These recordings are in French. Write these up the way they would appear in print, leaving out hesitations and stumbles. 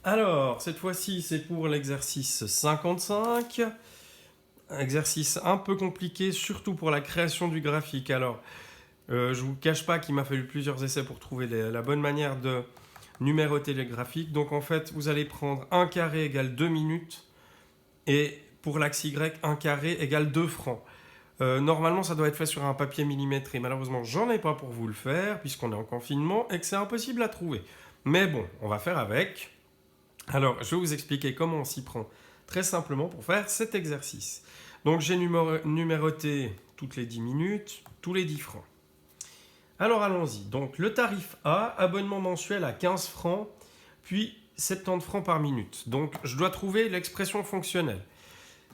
Alors, cette fois-ci, c'est pour l'exercice 55. Exercice un peu compliqué, surtout pour la création du graphique. Alors, je ne vous cache pas qu'il m'a fallu plusieurs essais pour trouver la bonne manière de numéroter les graphiques. Donc, en fait, vous allez prendre 1 carré égale 2 minutes. Et pour l'axe Y, 1 carré égale 2 francs. Normalement, ça doit être fait sur un papier millimétré. Malheureusement, j'en ai pas pour vous le faire, puisqu'on est en confinement et que c'est impossible à trouver. Mais bon, on va faire avec. Alors, je vais vous expliquer comment on s'y prend très simplement pour faire cet exercice. Donc, j'ai numéroté toutes les 10 minutes, tous les 10 francs. Alors, allons-y. Donc, le tarif A, abonnement mensuel à 15 francs, puis 70 francs par minute. Donc, je dois trouver l'expression fonctionnelle.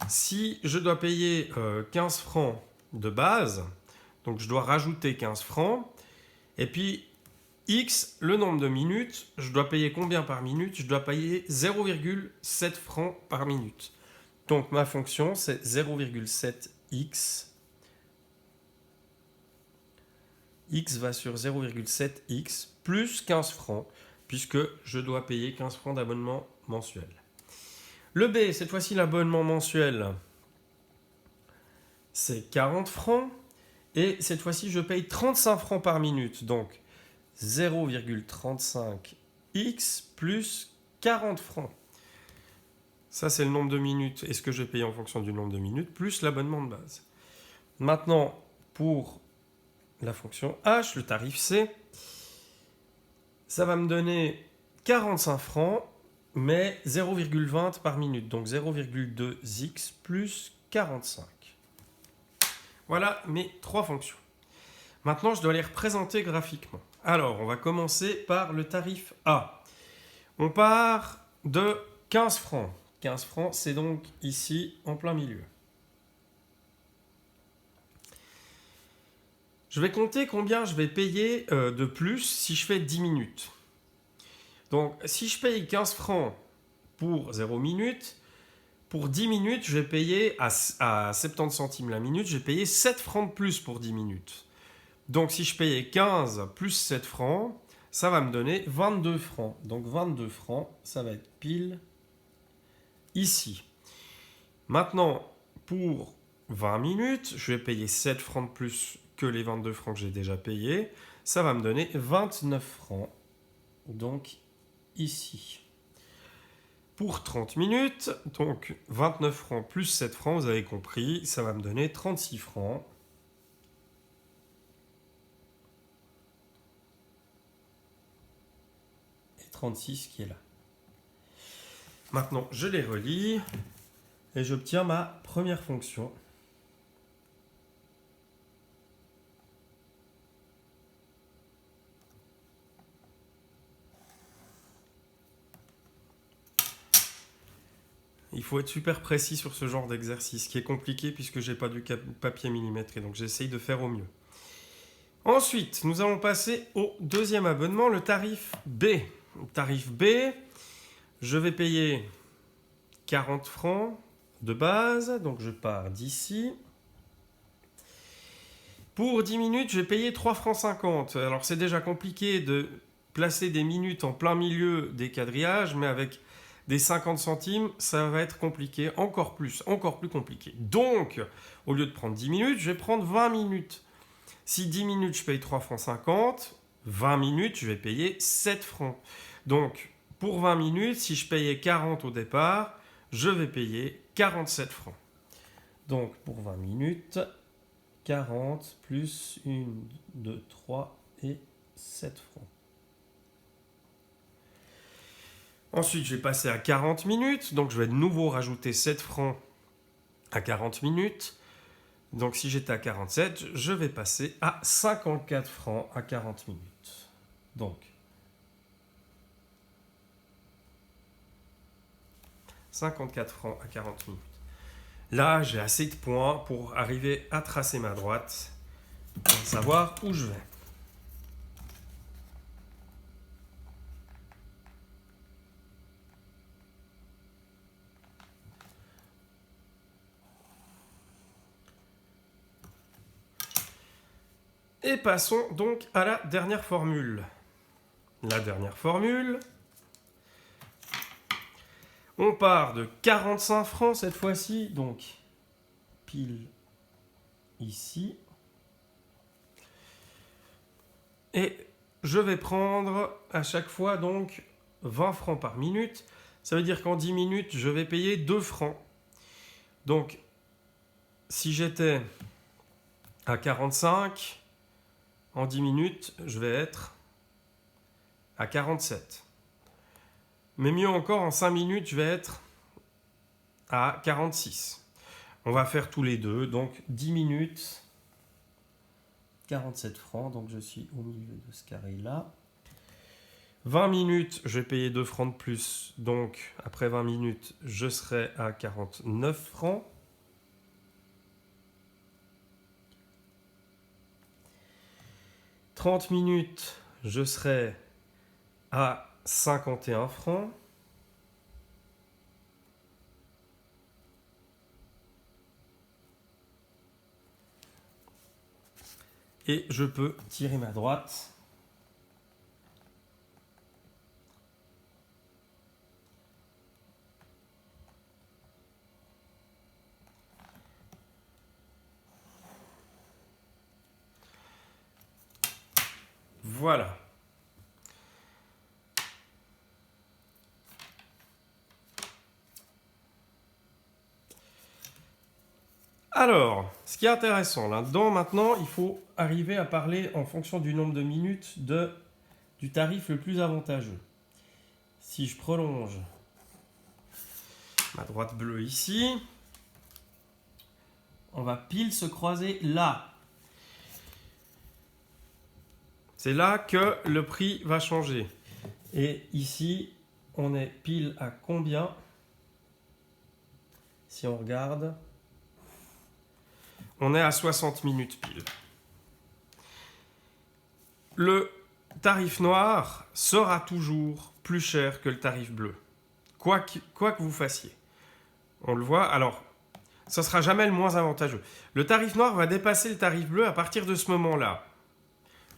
Si je dois payer 15 francs de base, donc je dois rajouter 15 francs, et puis X, le nombre de minutes, je dois payer combien par minute? Je dois payer 0,7 francs par minute. Donc ma fonction, c'est 0,7x. X va sur 0,7x plus 15 francs, puisque je dois payer 15 francs d'abonnement mensuel. Le B, cette fois-ci, l'abonnement mensuel, c'est 40 francs. Et cette fois-ci, je paye 35 francs par minute. Donc, 0,35x plus 40 francs. Ça, c'est le nombre de minutes et ce que je paye en fonction du nombre de minutes, plus l'abonnement de base. Maintenant, pour la fonction h, le tarif C, ça va me donner 45 francs, mais 0,20 par minute. Donc 0,2x plus 45. Voilà mes 3 fonctions. Maintenant, je dois les représenter graphiquement. Alors, on va commencer par le tarif A. On part de 15 francs. 15 francs, c'est donc ici, en plein milieu. Je vais compter combien je vais payer de plus si je fais 10 minutes. Donc, si je paye 15 francs pour 0 minutes, pour 10 minutes, je vais payer à 70 centimes la minute, je vais payer 7 francs de plus pour 10 minutes. Donc, si je payais 15 plus 7 francs, ça va me donner 22 francs. Donc, 22 francs, ça va être pile ici. Maintenant, pour 20 minutes, je vais payer 7 francs de plus que les 22 francs que j'ai déjà payés. Ça va me donner 29 francs. Donc, ici. Pour 30 minutes, donc 29 francs plus 7 francs, vous avez compris, ça va me donner 36 francs. Et 36 qui est là. Maintenant, je les relis et j'obtiens ma première fonction. Il faut être super précis sur ce genre d'exercice, qui est compliqué puisque je n'ai pas du papier millimétré, donc j'essaye de faire au mieux. Ensuite, nous allons passer au deuxième abonnement, le tarif B. Le tarif B, je vais payer 40 francs de base, donc je pars d'ici. Pour 10 minutes, je vais payer 3 francs 50. Alors c'est déjà compliqué de placer des minutes en plein milieu des quadrillages, mais avec des 50 centimes, ça va être compliqué, encore plus compliqué. Donc, au lieu de prendre 10 minutes, je vais prendre 20 minutes. Si 10 minutes, je paye 3 francs 50, 20 minutes, je vais payer 7 francs. Donc, pour 20 minutes, si je payais 40 au départ, je vais payer 47 francs. Donc, pour 20 minutes, 40 plus 1, 2, 3 et 7 francs. Ensuite, je vais passer à 40 minutes. Donc, je vais de nouveau rajouter 7 francs à 40 minutes. Donc, si j'étais à 47, je vais passer à 54 francs à 40 minutes. Donc, 54 francs à 40 minutes. Là, j'ai assez de points pour arriver à tracer ma droite, pour savoir où je vais. Et passons donc à la dernière formule. La dernière formule, On part de 45 francs cette fois-ci, donc pile ici. Et je vais prendre à chaque fois donc 20 francs par minute. Ça veut dire qu'en 10 minutes, je vais payer 2 francs. Donc, si j'étais à 45, en 10 minutes, je vais être à 47. Mais mieux encore, en 5 minutes, je vais être à 46. On va faire tous les deux. Donc, 10 minutes, 47 francs. Donc, je suis au milieu de ce carré-là. 20 minutes, je vais payer 2 francs de plus. Donc, après 20 minutes, je serai à 49 francs. « 30 minutes, je serai à 51 francs. Et je peux tirer ma droite. Voilà. Alors, ce qui est intéressant là-dedans, maintenant, il faut arriver à parler en fonction du nombre de minutes du tarif le plus avantageux. Si je prolonge ma droite bleue ici, on va pile se croiser là. C'est là que le prix va changer. Et ici, on est pile à combien? Si on regarde, on est à 60 minutes pile. Le tarif noir sera toujours plus cher que le tarif bleu. Quoi que vous fassiez. On le voit, alors, ça ne sera jamais le moins avantageux. Le tarif noir va dépasser le tarif bleu à partir de ce moment-là.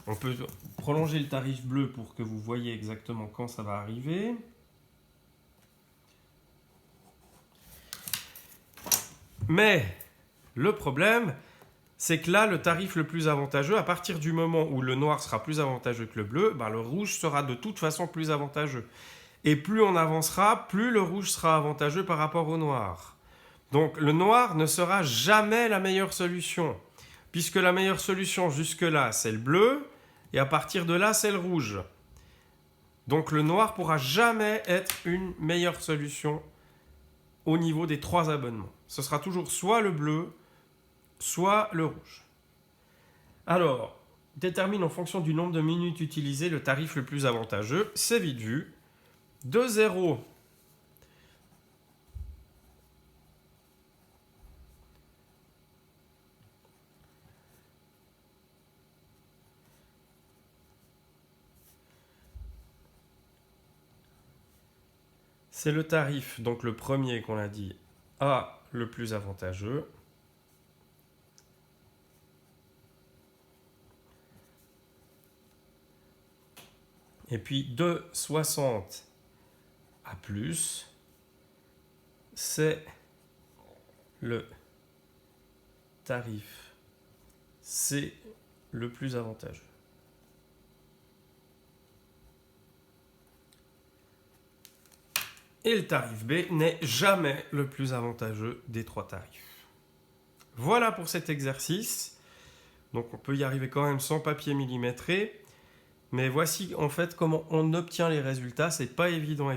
On peut prolonger le tarif bleu pour que vous voyez exactement quand ça va arriver. Mais le problème, c'est que là, le tarif le plus avantageux, à partir du moment où le noir sera plus avantageux que le bleu, le rouge sera de toute façon plus avantageux. Et plus on avancera, plus le rouge sera avantageux par rapport au noir. Donc le noir ne sera jamais la meilleure solution, puisque la meilleure solution jusque-là, c'est le bleu, et à partir de là, c'est le rouge. Donc le noir ne pourra jamais être une meilleure solution au niveau des 3 abonnements. Ce sera toujours soit le bleu, soit le rouge. Alors, détermine en fonction du nombre de minutes utilisées le tarif le plus avantageux. C'est vite vu. De 0 c'est le tarif, donc le premier qu'on a dit, A le plus avantageux. Et puis de 60 à plus, c'est le tarif C le plus avantageux. Et le tarif B n'est jamais le plus avantageux des 3 tarifs. Voilà pour cet exercice. Donc on peut y arriver quand même sans papier millimétré. Mais voici en fait comment on obtient les résultats. C'est pas évident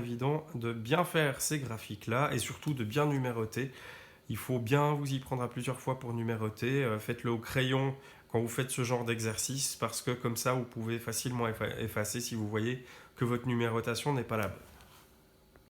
de bien faire ces graphiques-là et surtout de bien numéroter. Il faut bien vous y prendre à plusieurs fois pour numéroter. Faites-le au crayon quand vous faites ce genre d'exercice parce que comme ça vous pouvez facilement effacer si vous voyez que votre numérotation n'est pas la bonne.